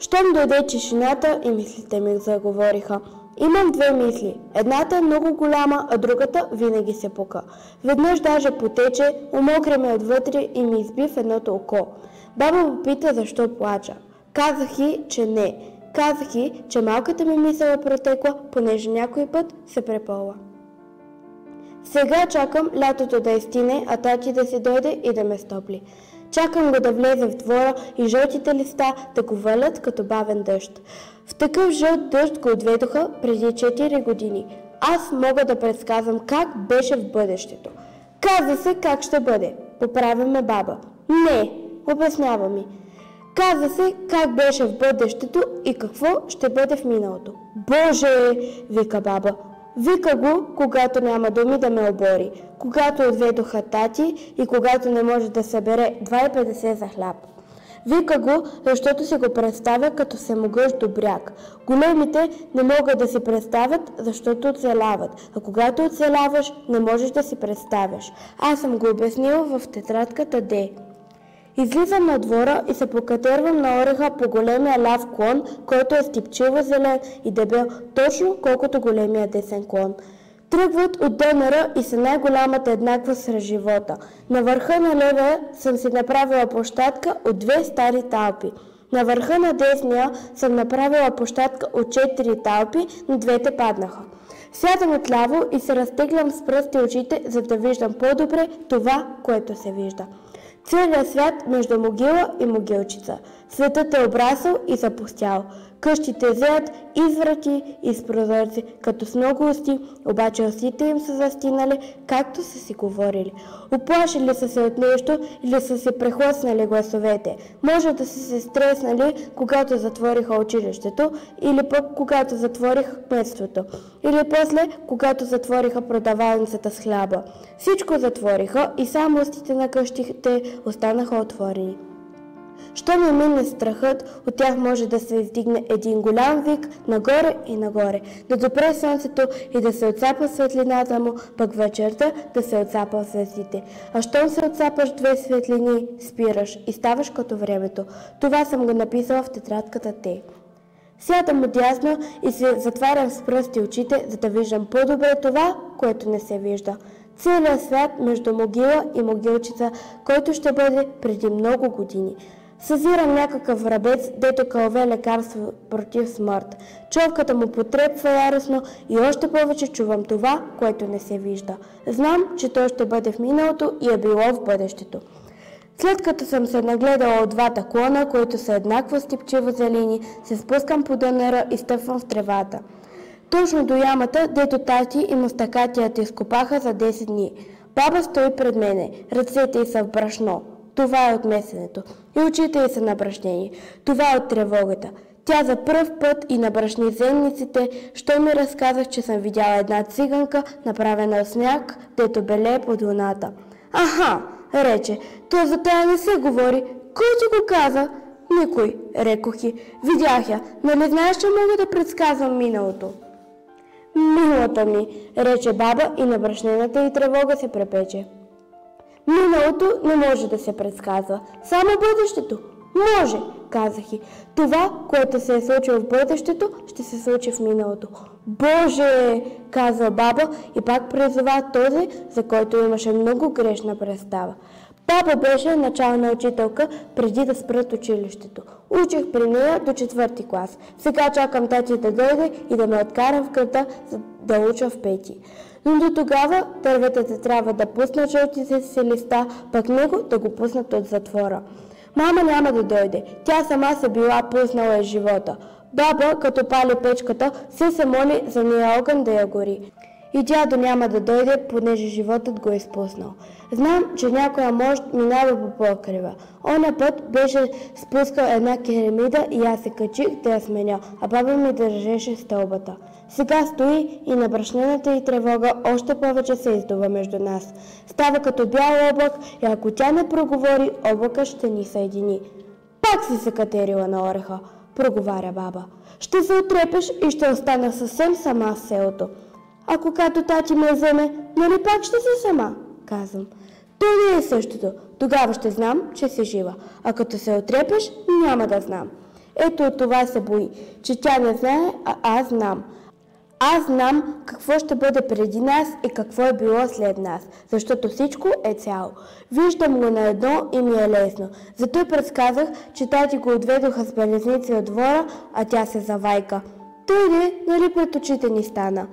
Щом дойде тишината и мислите ми заговориха. Имам две мисли. Едната е много голяма, а другата винаги се пука. Веднъж даже потече, умокри ме отвътре и ми изби в едното око. Баба попита защо плача. Казах й, че не. Казах й, че малката ми мисъл е протекла, понеже някой път се препълва. Сега чакам лятото да изтине, а тати да си дойде и да ме стопли. Чакам го да влезе в двора и жълтите листа да го валят като бавен дъжд. В такъв жълт дъжд го отведоха преди 4 години. Аз мога да предсказвам как беше в бъдещето. Каза се как ще бъде. Поправя ме баба. Не, обяснява ми. Каза се как беше в бъдещето и какво ще бъде в миналото. Боже, вика баба. Вика го, когато няма думи да ме обори, когато отведоха тати и когато не може да събере 2,50 за хляб. Вика го, защото си го представя като всемогъщ добряк. Големите не могат да си представят, защото оцеляват, а когато оцеляваш, не можеш да си представяш. Аз съм го обяснила в тетрадката Д. Излизам на двора и се покатервам на ореха по големия ляв клон, който е стипчиво зелен и дебел, точно колкото големия десен клон. Тръгват от дънера и са най-голямата еднаква с живота. На върха на левия съм си направила площадка от 2 стари талпи. На върха на десния съм направила площадка от 4 талпи, но 2 паднаха. Сядам отляво и се разтеглям с пръсти очите, за да виждам по-добре това, което се вижда. Целият свят между могила и могилчица. Светът е обрасъл и запустял. Къщите зеят изврати из прозорци, като с много усти, обаче устите им са застинали, както са си говорили. Уплашили са се от нещо или са си прехлъснали гласовете. Може да са се стреснали, когато затвориха училището, или пък когато затвориха кметството, или после, когато затвориха продавалницата с хляба. Всичко затвориха и само устите на къщите останаха отворени. Щом ми мине страхът, от тях може да се издигне един голям вик нагоре и нагоре, да допре слънцето и да се отцапа светлината му, пък вечерта да се отцапа звездите. А щом се отцапаш 2 светлини, спираш и ставаш като времето. Това съм го написала в тетрадката Т. Сядам отдясно и се затварям с пръсти очите, за да виждам по-добре това, което не се вижда. Целият свят между могила и могилчица, който ще бъде преди много години. Съзирам някакъв врабец, дето кълве лекарство против смърт. Човката му потрепва яростно и още повече чувам това, което не се вижда. Знам, че то ще бъде в миналото и е било в бъдещето. След като съм се нагледала от 2 клона, които са еднакво стипчиво зелени, се спускам по дънера и стъпвам в тревата. Точно до ямата, дето тати и мустакатият изкопаха за 10 дни. Баба стои пред мене, ръцете й са в брашно. Това е от месенето. И очите й са набрашнени. Това е от тревогата. Тя за пръв път и набрашни зенниците, що ми разказах, че съм видяла една циганка, направена от сняг, дето белее под луната. Аха, рече, то за тая не се говори. Кой ти го каза? Никой, рекох и. Видях я, нали знаеш, че мога да предсказвам миналото? Милата ми, рече баба и набрашнената й тревога се препече. Миналото не може да се предсказва, само бъдещето. Може, казах и. Това, което се е случило в бъдещето, ще се случи в миналото. Боже, каза баба и пак призова този, за който имаше много грешна представа. Баба беше начална учителка преди да спрат училището. Учих при нея до 4 клас. Сега чакам тати да дойде и да ме откара в града, за да уча в 5. Но до тогава дърветата трябва да пуснат жълтите си листа, пък него да го пуснат от затвора. Мама няма да дойде. Тя сама се била пуснала из живота. Баба, като пали печката, се моли за нея огън да я гори. И дядо няма да дойде, понеже животът го е изпуснал. Знам, че някоя мощ минава по покрива. Оня път беше спускал една керамида и аз се качих да я сменя, а баба ми държеше стълбата. Сега стои и на брашнената й тревога още повече се издува между нас. Става като бял облак и ако тя не проговори, облака ще ни съедини. Пак си се катерила на ореха, проговаря баба. Ще се отрепеш и ще остана съвсем сама в селото. А когато тати ме вземе, нали пак ще си сама, казвам. То не е същото. Тогава ще знам, че си жива. А като се отрепеш, няма да знам. Ето от това се бои, че тя не знае, а аз знам. Аз знам какво ще бъде преди нас и какво е било след нас, защото всичко е цяло. Виждам го на едно и ми е лесно. Зато и предсказах, че тати го отведоха с белезници от двора, а тя се завайка. Той нали пред очите ни стана.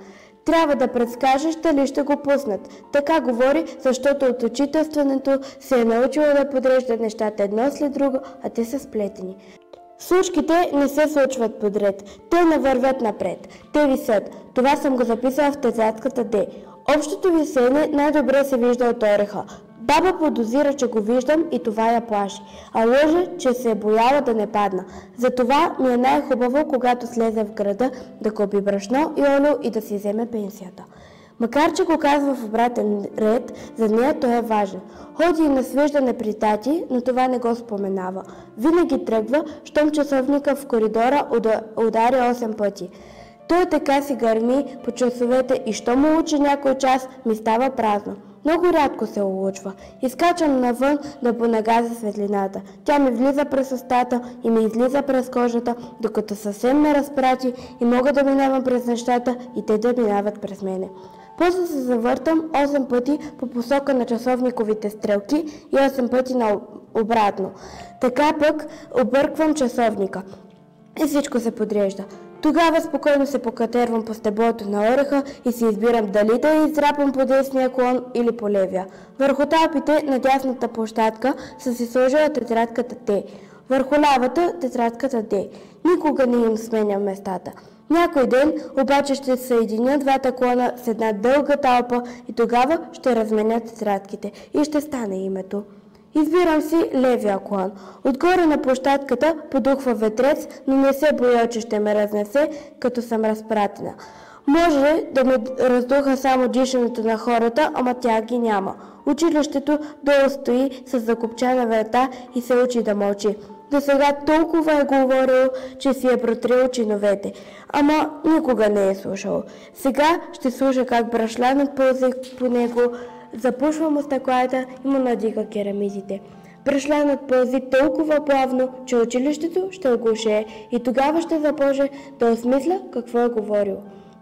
Трябва да предскажеш дали ще го пуснат. Така говори, защото от учителстването се е научила да подрежда нещата едно след друго, а те са сплетени. Случките не се случват подред, те не вървят напред, те висят. Това съм го записала в тетрадката Д. Общото висене най-добре се вижда от ореха. Баба подозира, че го виждам и това я плаши, а лъже, че се е бояла да не падна. Затова ми е най-хубаво, когато слезе в града, да купи брашно и олио и да си вземе пенсията. Макар че го казва в обратен ред, за нея той е важен. Ходи и на свиждане при тати, но това не го споменава. Винаги тръгва, щом часовника в коридора удари 8 пъти. Той така си гърми по часовете и що му учи някой час, ми става празно. Много рядко се улучва. Изкачам навън да понагазя светлината. Тя ми влиза през устата и ми излиза през кожата, докато съвсем ме разпрати и мога да минавам през нещата и те да минават през мене. После се завъртам 8 пъти по посока на часовниковите стрелки и 8 пъти на обратно. Така пък обърквам часовника и всичко се подрежда. Тогава спокойно се покатервам по стеблото на ореха и си избирам дали да я издрапам по десния клон или по левия. Върху талпите на дясната площадка са си сложила тетрадката Т. Върху лявата тетрадката Д. Никога не им сменям местата. Някой ден обаче ще съединя двата клона с една дълга талпа и тогава ще разменя тетрадките и ще стане името. Избирам си левия клон. Отгоре на площадката подухва ветрец, но не се боя, че ще ме разнесе, като съм разпратена. Може да ме раздуха само дишането на хората, ама тя ги няма. Училището долу стои с закопчана врата и се учи да мълчи. До сега толкова е говорил, че си е протрил чиновете, ама никога не е слушал. Сега ще слуша как брашлянът пълзи по него, запушва му стъклата и му надига керамидите. Брашлянът пълзи толкова плавно, че училището ще оглушее и тогава ще започне да осмисля какво е говорил.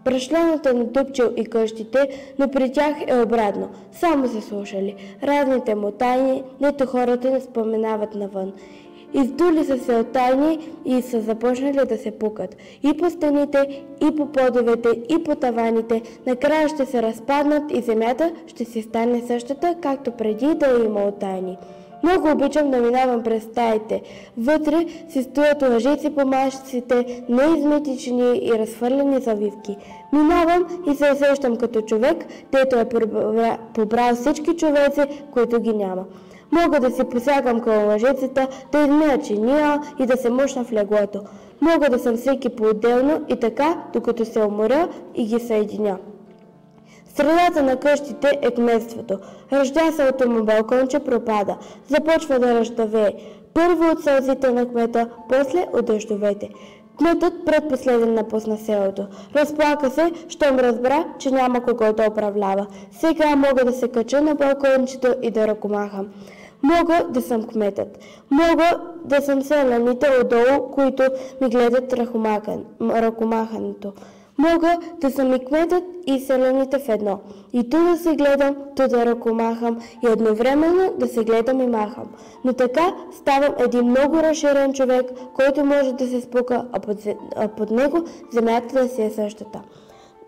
Брашлянът е натупчил и къщите, но при тях е обратно. Само се слушали. Разните му тайни, нето хората не споменават навън. Издули са се от тайни и са започнали да се пукат. И по стените, и по подовете, и по таваните. Накрая ще се разпаднат и земята ще си стане същата, както преди да е имало тайни. Много обичам да минавам през стаите. Вътре си стоят лъжици по масите, неизмити чини и разхвърлени завивки. Минавам и се усещам като човек, дето е побрал всички човеци, които ги няма. Мога да си посягам към лъжицата, да измия чиния и да се мушна в леглото. Мога да съм всеки по-отделно и така, докато се уморя и ги съединя. Средата на къщите е кметството. Ръждясалото му балконче пропада. Започва да ръждавее. Първо от сълзите на кмета, после от дъждовете. Кметът предпоследен напусна селото. Разплака се, щом разбра, че няма кого да управлява. Сега мога да се кача на балкончето и да ръкомахам. Мога да съм кметът. Мога да съм селяните отдолу, които ми гледат ръкомахането. Мога да съм и кметът и селяните в едно. И ту да се гледам, ту да ръкомахам и едновременно да се гледам и махам. Но така ставам един много разширен човек, който може да се спука, а под него земята да си е същата.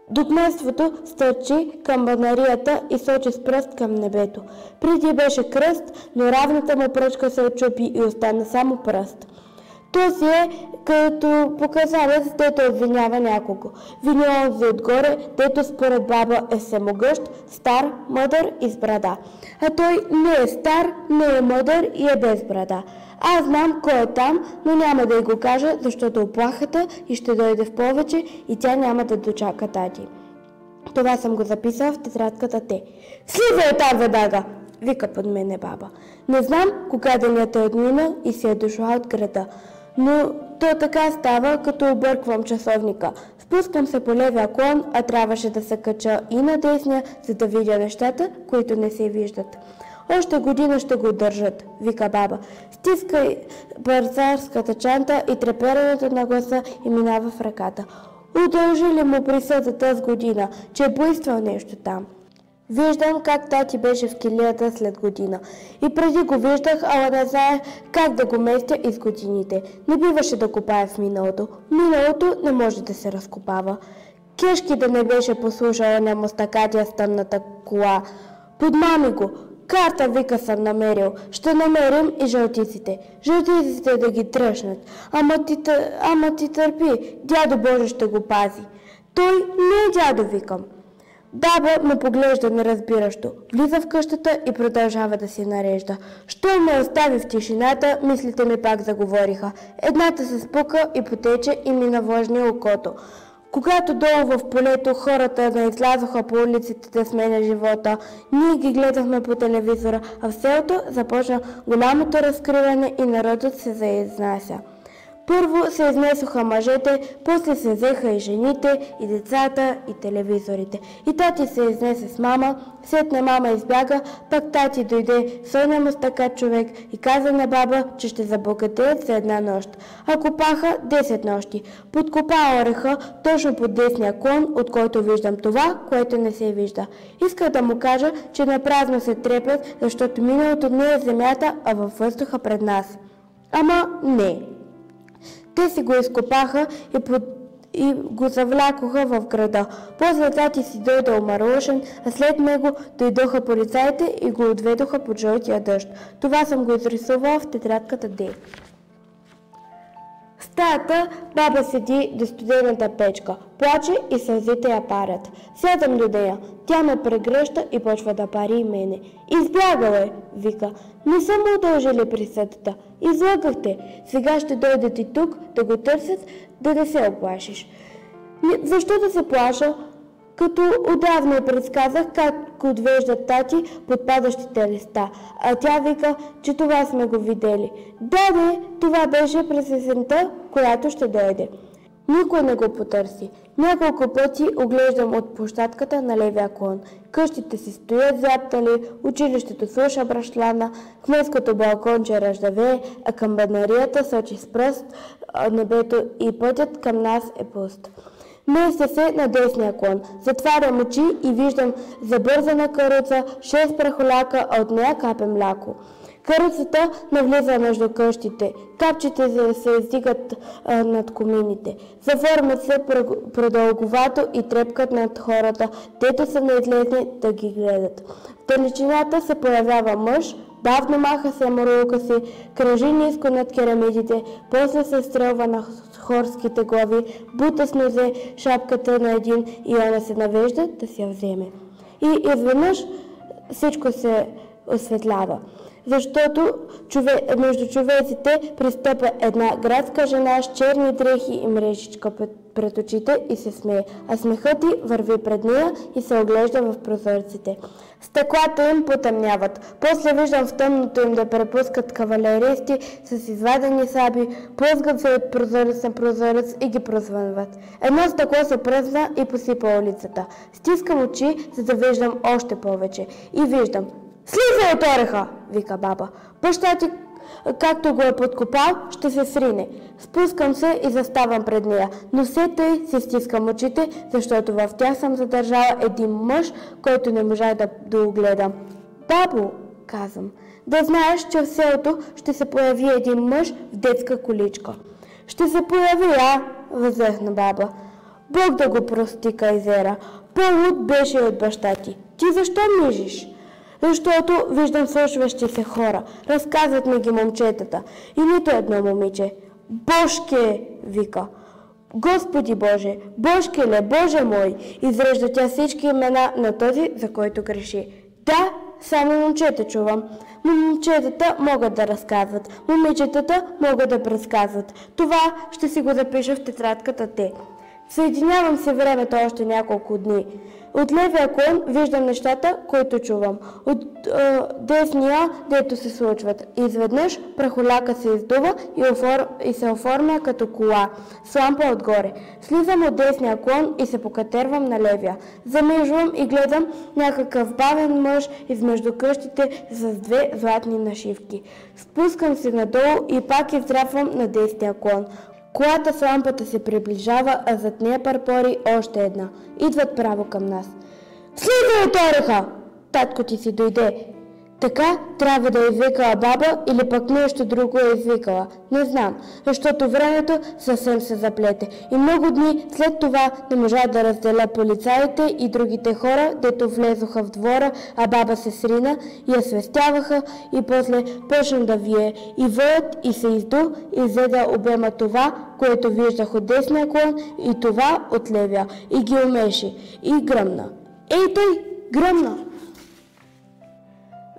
До кметството стърчи камбанарията и сочи с пръст към небето. Преди беше кръст, но равната му пръчка се отчупи и остана само пръст. То си е като показалец, дето обвинява някого. Вини онзи отгоре, дето според баба е всемогъщ, стар, мъдър и с брада. А той не е стар, не е мъдър и е без брада. Аз знам кой е там, но няма да й го кажа, защото оплахата и ще дойде в повече и тя няма да дочака тати. Това съм го записала в тетрадката Т. Слизай оттам веднага! Вика под мене баба. Не знам кога денят е отминал и си е дошла от града. Но то така става, като обърквам часовника. Спускам се по левия клон, а трябваше да се кача и на десния, за да видя нещата, които не се виждат. Още година ще го държат, вика баба. Стиска бързарската чанта и треперенето на гласа и минава в ръката. Удължили му присъдата с година, че е поискал нещо там. Виждам как тати беше в килията след година. И преди го виждах, ала не знаех как да го местя из годините. Не биваше да копая в миналото. Миналото не може да се разкопава. Кешки да не беше послушала на мустакатия с тъмната кола. Подмами го. Карта, вика, съм намерил. Ще намерим и жълтиците. Жълтиците да ги тръщнат. Ама ти търпи. Дядо Боже ще го пази. Той не е дядо, викам. Баба ме поглежда неразбиращо. Влиза в къщата и продължава да си нарежда. Що ме остави в тишината, мислите ми пак заговориха. Едната се спука и потече и ми навлажни окото. Когато долу в полето хората не излязоха по улиците да сменя живота, ние ги гледахме по телевизора, а в селото започна голямото разкриване и народът се заизнася. Първо се изнесоха мъжете, после се взеха и жените, и децата, и телевизорите. И тати се изнесе с мама, сетне мама избяга, пак тати дойде с оня мустакат човек и каза на баба, че ще забогатеят за една нощ. А копаха 10 нощи. Подкопа ореха точно под десния клон, от който виждам това, което не се вижда. Иска да му кажа, че напразно се трепят, защото миналото не е земята, а във въздуха пред нас. Ама не. Те си го изкопаха и го завлякоха в града. После тати си дойде омарлушен, а след него дойдоха полицаите и го отведоха под жълтия дъжд. Това съм го изрисувала в тетрадката Д. В стаята баба седи до студената печка, плаче и сълзите я парят. Сядам до нея, тя ме прегръща и почва да пари и мене. Избягала е, вика. Не са му удължили присъдата. Излъгахте. Сега ще дойдат и тук да го търсят, да не се оплашиш. Защо да се плаша? Като отдавна предсказах как отвеждат тати под падащите листа, а тя вика, че това сме го видели. Да, това беше през есента, която ще дойде. Никой не го потърси. Няколко пъти оглеждам от площадката на левия клон. Къщите си стоят зяптали, училището слуша брашлана, кметското балконче ръждавее, а камбанарията сочи с пръст небето и пътят към нас е пуст. Местя се на десния клон. Затварям очи и виждам забързана каруца, 6 прахоляка, а от нея капе мляко. Каруцата навлиза между къщите. Капчите се издигат над комините. Заформят се продълговато и трепкат над хората, дето са неизлезни да ги гледат. В далечината се появява мъж, бавно маха се морулка си, кръжи ниско над керамидите, после се стрелва на хорските глави, бута с нозе шапката на един и она се навежда да си я вземе. И изведнъж всичко се осветлява, защото между човеците пристъпва една градска жена с черни дрехи и мрежичка пред очите и се смее, а смехът й върви пред нея и се оглежда в прозорците. Стъклата им потъмняват. После виждам в тъмното им да препускат кавалеристи с извадени саби, плъзгат се от прозорец на прозорец и ги прозвънват. Едно стъкло се пръзна и посипа улицата. Стискам очи, за да виждам още повече. И виждам. Слизай от ореха, вика баба. Баща ти, както го е подкопал, ще се срине. Спускам се и заставам пред нея, но все тъй си стискам очите, защото в тях съм задържала един мъж, който не можа да огледам. Бабо, казвам, да знаеш, че в селото ще се появи един мъж в детска количка. Ще се появи, възехна баба. Бог да го прости, Кайзера. По-луд беше от баща ти. Ти защо мижиш? Защото виждам слушващи се хора. Разказват ми ги момчетата. И нито едно момиче. Божке, вика. Господи Боже, Божкеле, Боже мой, изрежда тя всички имена на този, за който греши. Да, само момчета чувам. Момчетата могат да разказват, момичетата могат да предсказват. Това ще си го запиша в тетрадката Т. Съединявам си времето още няколко дни. От левия клон виждам нещата, които чувам. От десния, дето се случват. Изведнъж прахоляка се издува и се оформя като кола, с лампа отгоре. Слизам от десния клон и се покатервам на левия. Замижвам и гледам някакъв бавен мъж измежду къщите с две златни нашивки. Спускам се надолу и пак издрапвам на десния клон. Колата с лампата се приближава, а зад нея парпори още една. Идват право към нас. Слизай от ореха! Татко ти си дойде. Така трябва да е извикала баба или пък нещо друго е извикала. Не знам, защото времето съвсем се заплете. И много дни след това не можа да разделя полицаите и другите хора, дето влезоха в двора, а баба се срина и я свестяваха и после почна да вие. И въят и се изду и взе да обема това, което виждах от десния клон и това от левия. И ги умеши. И гръмна. Ей тъй, гръмна!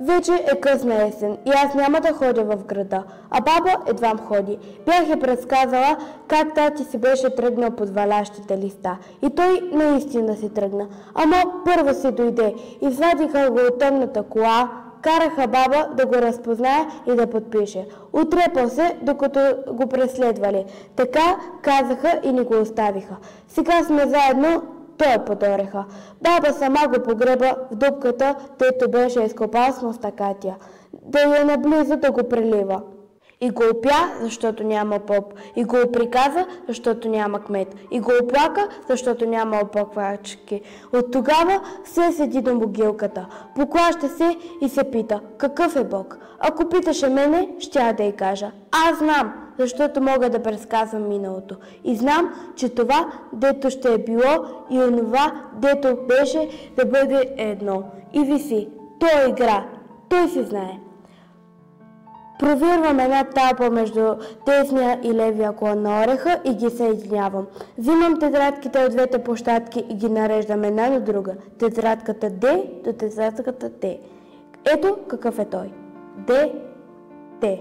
Вече е късна есен и аз няма да ходя в града, а баба едвам ходи. Бях я предсказала как тати си беше тръгнал под валящите листа. И той наистина си тръгна. Ама първо си дойде. Извадиха го от тъмната кола, караха баба да го разпознае и да подпише. Утрепал се, докато го преследвали. Така казаха и ни го оставиха. Сега сме заедно. Той под ореха. Баба сама го погреба в дупката, дето беше изкопал с мустакатия, да я наблизо да го прелива. И го опя, защото няма поп. И го оприказа, защото няма кмет. И го оплака, защото няма опаквачки. От тогава се седи до могилката. Поклаща се и се пита, какъв е Бог? Ако питаше мене, щя да й кажа. Аз знам, защото мога да предсказвам миналото. И знам, че това, дето ще е било и онова, дето беше, да бъде едно. И виси. Той игра. Той си знае. Провирвам една талпа между десния и левия клон на ореха и ги съединявам. Взимам тетрадките от двете площадки и ги нареждам една до друга. Тетрадката Д до тетрадката Т. Ето какъв е той. Д, Т.